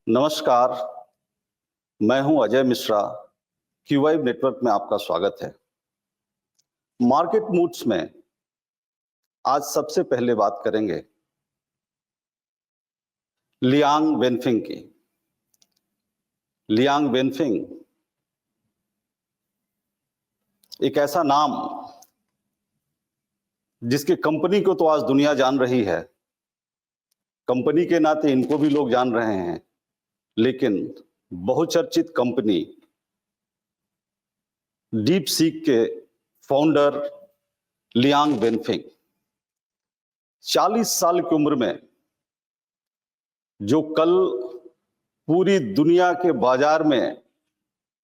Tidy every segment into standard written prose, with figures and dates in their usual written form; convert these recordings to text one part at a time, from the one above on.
नमस्कार, मैं हूं अजय मिश्रा। क्यूवाइब नेटवर्क में आपका स्वागत है। मार्केट मूड्स में आज सबसे पहले बात करेंगे लियांग वेनफिंग की। लियांग वेनफिंग एक ऐसा नाम जिसके कंपनी को तो आज दुनिया जान रही है, कंपनी के नाते इनको भी लोग जान रहे हैं, लेकिन बहुचर्चित कंपनी डीप सीक के फाउंडर लियांग वेनफिंग 40 साल की उम्र में जो कल पूरी दुनिया के बाजार में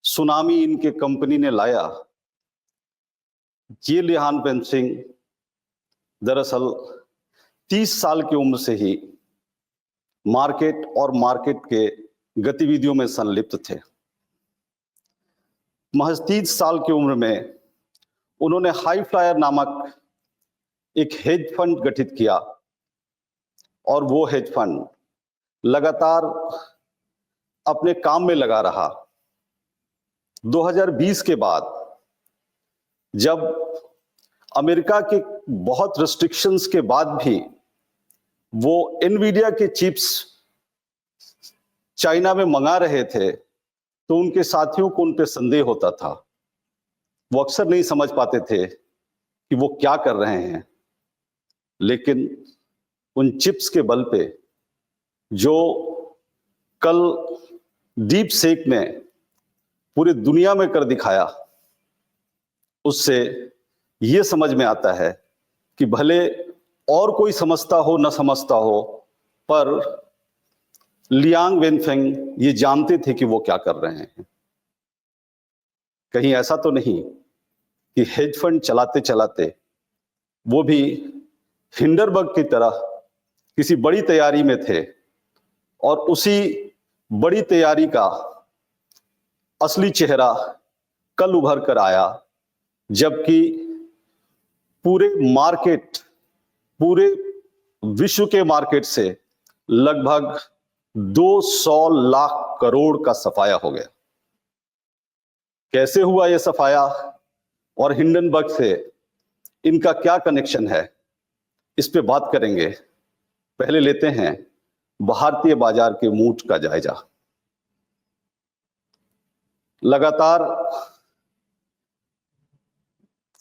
सुनामी इनके कंपनी ने लाया, ये लियांग वेनफिंग दरअसल 30 साल की उम्र से ही मार्केट और मार्केट के गतिविधियों में संलिप्त थे। महज 30 साल की उम्र में उन्होंने हाई फ्लायर नामक एक हेज फंड गठित किया और वो हेज फंड लगातार अपने काम में लगा रहा। 2020 के बाद जब अमेरिका के बहुत रेस्ट्रिक्शंस के बाद भी वो एनवीडिया के चिप्स चाइना में मंगा रहे थे, तो उनके साथियों को उन पे संदेह होता था। वो अक्सर नहीं समझ पाते थे कि वो क्या कर रहे हैं, लेकिन उन चिप्स के बल पे जो कल डीप सीक ने पूरी दुनिया में कर दिखाया, उससे ये समझ में आता है कि भले और कोई समझता हो न समझता हो, पर लियांग वेनफिंग ये जानते थे कि वो क्या कर रहे हैं। कहीं ऐसा तो नहीं कि हेज फंड चलाते चलाते वो भी हिंडरबर्ग की तरह किसी बड़ी तैयारी में थे और उसी बड़ी तैयारी का असली चेहरा कल उभर कर आया, जबकि पूरे विश्व के मार्केट से लगभग 200 लाख करोड़ का सफाया हो गया। कैसे हुआ यह सफाया और हिंडनबर्ग से इनका क्या कनेक्शन है, इस पे बात करेंगे। पहले लेते हैं भारतीय बाजार के मूड का जायजा। लगातार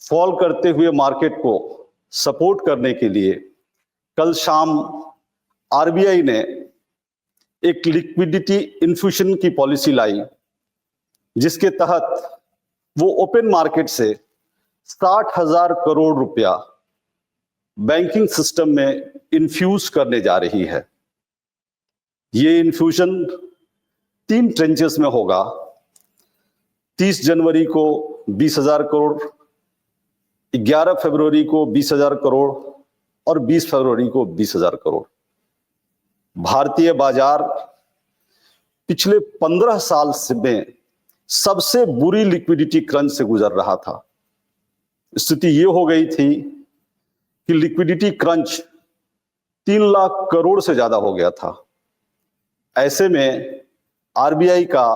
फॉल करते हुए मार्केट को सपोर्ट करने के लिए कल शाम आरबीआई ने एक लिक्विडिटी इन्फ्यूजन की पॉलिसी लाई, जिसके तहत वो ओपन मार्केट से 60,000 करोड़ रुपया बैंकिंग सिस्टम में इन्फ्यूज करने जा रही है। ये इन्फ्यूजन 3 ट्रेंचेस में होगा। 30 जनवरी को 20,000 करोड़, 11 फरवरी को 20,000 करोड़ और 20 फरवरी को 20,000 करोड़। भारतीय बाजार पिछले 15 साल से में सबसे बुरी लिक्विडिटी क्रंच से गुजर रहा था। स्थिति ये हो गई थी कि लिक्विडिटी क्रंच 3 लाख करोड़ से ज्यादा हो गया था। ऐसे में आरबीआई का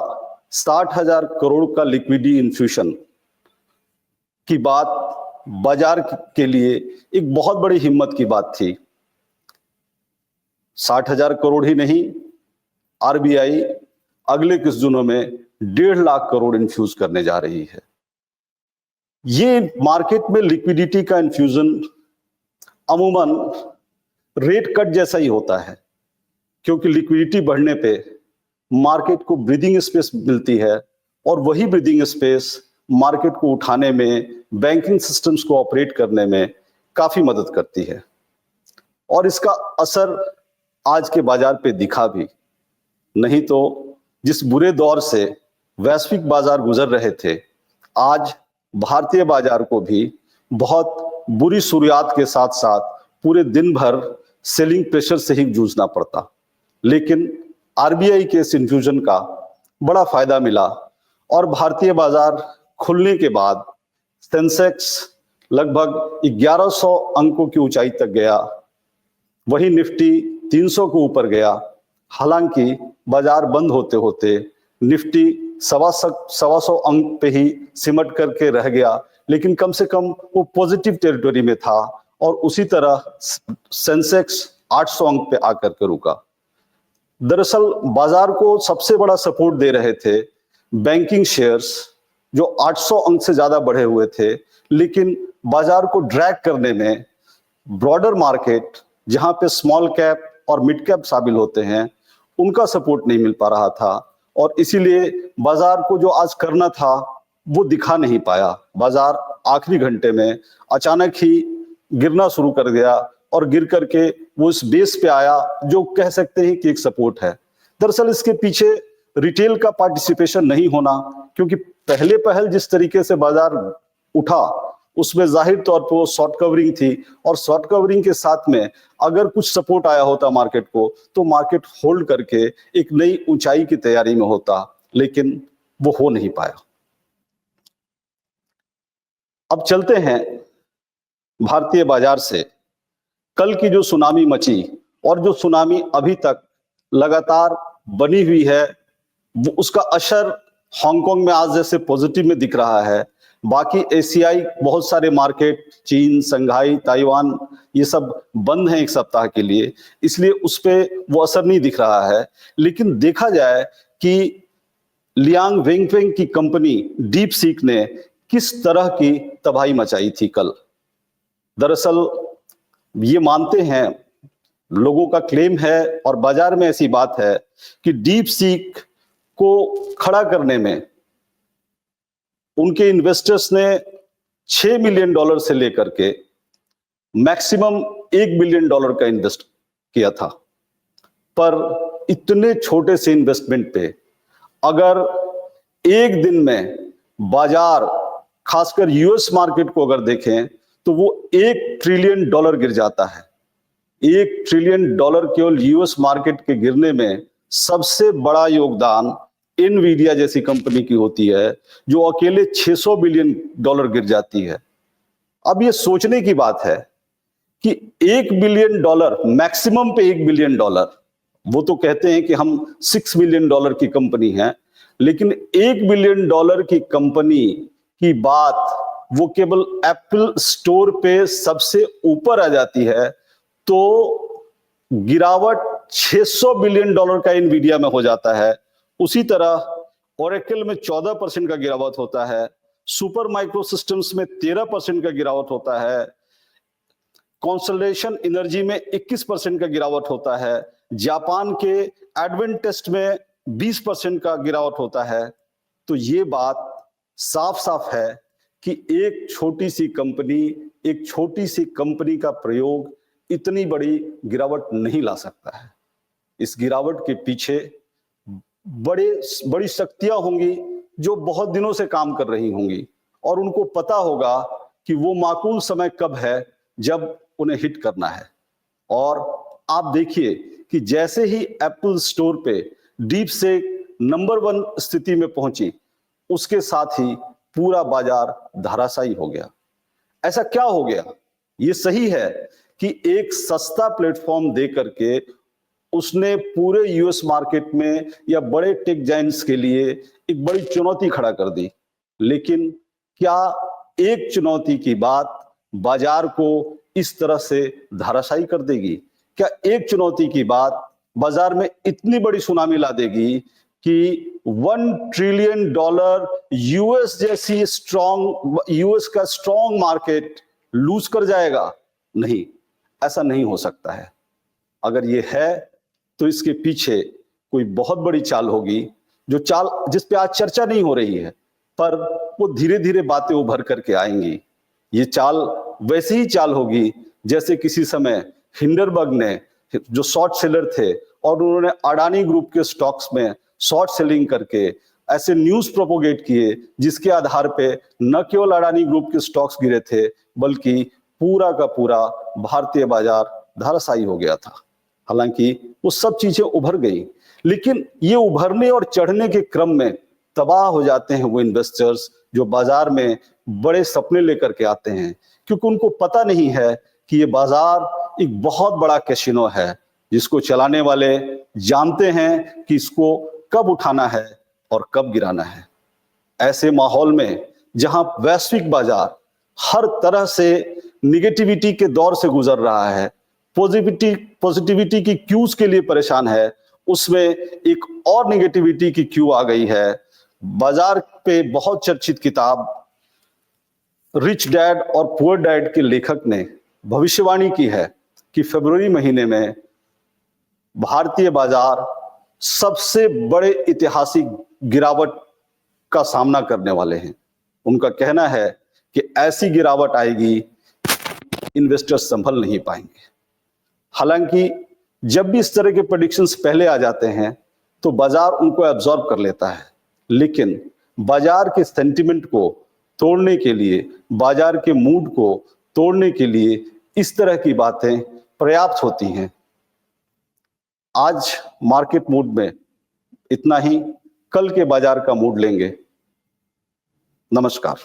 60,000 करोड़ का लिक्विडिटी इन्फ्यूजन की बात बाजार के लिए एक बहुत बड़ी हिम्मत की बात थी। 60,000 करोड़ ही नहीं, आरबीआई अगले कुछ दिनों में 1.5 लाख करोड़ इन्फ्यूज करने जा रही है। ये मार्केट में लिक्विडिटी का इन्फ्यूजन अमूमन रेट कट जैसा ही होता है, क्योंकि लिक्विडिटी बढ़ने पे मार्केट को ब्रीदिंग स्पेस मिलती है और वही ब्रीदिंग स्पेस मार्केट को उठाने में, बैंकिंग सिस्टम्स को ऑपरेट करने में काफी मदद करती है। और इसका असर आज के बाजार पे दिखा भी। नहीं तो जिस बुरे दौर से वैश्विक बाजार गुजर रहे थे, आज भारतीय बाजार को भी बहुत बुरी शुरुआत के साथ साथ पूरे दिन भर सेलिंग प्रेशर से ही जूझना पड़ता। लेकिन आरबीआई के इस इन्फ्यूजन का बड़ा फायदा मिला और भारतीय बाजार खुलने के बाद सेंसेक्स लगभग 1100 अंकों की ऊंचाई तक गया। वही निफ्टी 300 के ऊपर गया हालांकि बाजार बंद होते होते निफ्टी 125 अंक पे ही सिमट करके रह गया, लेकिन कम से कम वो पॉजिटिव टेरिटरी में था और उसी तरह सेंसेक्स 800 अंक पे आकर के रुका। दरअसल बाजार को सबसे बड़ा सपोर्ट दे रहे थे बैंकिंग शेयर्स, जो 800 अंक से ज्यादा बढ़े हुए थे, लेकिन बाजार को ड्रैग करने में ब्रॉडर मार्केट, जहां पे स्मॉल कैप और मिड कैप शामिल होते हैं, उनका सपोर्ट नहीं मिल पा रहा था और इसीलिए बाजार को जो आज करना था वो दिखा नहीं पाया। बाजार आखिरी घंटे में अचानक ही गिरना शुरू कर गया और गिर करके वो इस बेस पे आया जो कह सकते हैं कि एक सपोर्ट है। दरअसल इसके पीछे रिटेल का पार्टिसिपेशन नहीं होना, क्योंकि पहले पहल जिस तरीके से बाजार उठा उसमें जाहिर तौर पर वो शॉर्ट कवरिंग थी और शॉर्ट कवरिंग के साथ में अगर कुछ सपोर्ट आया होता मार्केट को तो मार्केट होल्ड करके एक नई ऊंचाई की तैयारी में होता, लेकिन वो हो नहीं पाया। अब चलते हैं भारतीय बाजार से। कल की जो सुनामी मची और जो सुनामी अभी तक लगातार बनी हुई है, वो उसका असर हांगकांग में आज जैसे पॉजिटिव में दिख रहा है, बाकी एशियाई बहुत सारे मार्केट, चीन, संघाई, ताइवान, ये सब बंद हैं एक सप्ताह के लिए, इसलिए उस पे वो असर नहीं दिख रहा है। लेकिन देखा जाए कि लियांग वेंगफेंग की कंपनी डीप सीक ने किस तरह की तबाही मचाई थी कल। दरअसल ये मानते हैं, लोगों का क्लेम है और बाजार में ऐसी बात है कि डीप सीक को खड़ा करने में उनके इन्वेस्टर्स ने $6 मिलियन से लेकर के मैक्सिमम $1 बिलियन का इन्वेस्ट किया था। पर इतने छोटे से इन्वेस्टमेंट पे अगर एक दिन में बाजार, खासकर यूएस मार्केट को अगर देखें तो वो $1 ट्रिलियन गिर जाता है। $1 ट्रिलियन केवल यूएस मार्केट के गिरने में सबसे बड़ा योगदान एनवीडिया जैसी कंपनी की होती है, जो अकेले $600 बिलियन गिर जाती है। अब ये सोचने की बात है कि $1 बिलियन, मैक्सिमम पे $1 बिलियन, वो तो कहते हैं कि हम $6 मिलियन की कंपनी है, लेकिन $1 बिलियन की कंपनी की बात वो केवल एप्पल स्टोर पे सबसे ऊपर आ जाती है तो गिरावट $600 बिलियन का एनवीडिया में हो जाता है। उसी तरह ओरेकल में 14% का गिरावट होता है, सुपर माइक्रो सिस्टम्स में 13% का गिरावट होता है, कॉन्स्टलेशन एनर्जी में 21% का गिरावट होता है, जापान के एडवेंटेस्ट में 20% का गिरावट होता है। तो ये बात साफ साफ है कि एक छोटी सी कंपनी का प्रयोग इतनी बड़ी गिरावट नहीं ला सकता है। इस गिरावट के पीछे बड़ी शक्तियां होंगी जो बहुत दिनों से काम कर रही होंगी और उनको पता होगा कि वो माकूल समय कब है जब उन्हें हिट करना है। और आप देखिए कि जैसे ही एप्पल स्टोर पे डीप से नंबर 1 स्थिति में पहुंची, उसके साथ ही पूरा बाजार धराशायी हो गया। ऐसा क्या हो गया? ये सही है कि एक सस्ता प्लेटफॉर्म दे करके उसने पूरे यूएस मार्केट में या बड़े टेक जायंट्स के लिए एक बड़ी चुनौती खड़ा कर दी, लेकिन क्या एक चुनौती की बात बाजार को इस तरह से धराशायी कर देगी? क्या एक चुनौती की बात बाजार में इतनी बड़ी सुनामी ला देगी कि $1 ट्रिलियन यूएस जैसी यूएस का स्ट्रॉन्ग मार्केट लूज कर जाएगा? नहीं, ऐसा नहीं हो सकता है। अगर ये है तो इसके पीछे कोई बहुत बड़ी चाल होगी, जो चाल जिस पे आज चर्चा नहीं हो रही है, पर वो धीरे धीरे बातें उभर करके आएंगी। ये चाल वैसी ही चाल होगी जैसे किसी समय हिंडरबर्ग ने, जो शॉर्ट सेलर थे और उन्होंने अडानी ग्रुप के स्टॉक्स में शॉर्ट सेलिंग करके ऐसे न्यूज प्रोपोगेट किए जिसके आधार पे न केवल अडानी ग्रुप के स्टॉक्स गिरे थे, बल्कि पूरा का पूरा भारतीय बाजार धराशायी हो गया था। हालांकि वो सब चीजें उभर गई, लेकिन ये उभरने और चढ़ने के क्रम में तबाह हो जाते हैं वो इन्वेस्टर्स जो बाजार में बड़े सपने लेकर के आते हैं, क्योंकि उनको पता नहीं है कि ये बाजार एक बहुत बड़ा कैसीनो है जिसको चलाने वाले जानते हैं कि इसको कब उठाना है और कब गिराना है। ऐसे माहौल में जहां वैश्विक बाजार हर तरह से निगेटिविटी के दौर से गुजर रहा है, पॉजिटिविटी की क्यूज के लिए परेशान है, उसमें एक और निगेटिविटी की क्यू आ गई है। बाजार पे बहुत चर्चित किताब रिच डैड और पुअर डैड के लेखक ने भविष्यवाणी की है कि फरवरी महीने में भारतीय बाजार सबसे बड़े ऐतिहासिक गिरावट का सामना करने वाले हैं। उनका कहना है कि ऐसी गिरावट आएगी, इन्वेस्टर्स संभल नहीं पाएंगे। हालांकि जब भी इस तरह के प्रेडिक्शंस पहले आ जाते हैं तो बाजार उनको एब्जॉर्ब कर लेता है, लेकिन बाजार के सेंटिमेंट को तोड़ने के लिए, बाजार के मूड को तोड़ने के लिए इस तरह की बातें पर्याप्त होती हैं। आज मार्केट मूड में इतना ही, कल के बाजार का मूड लेंगे। नमस्कार।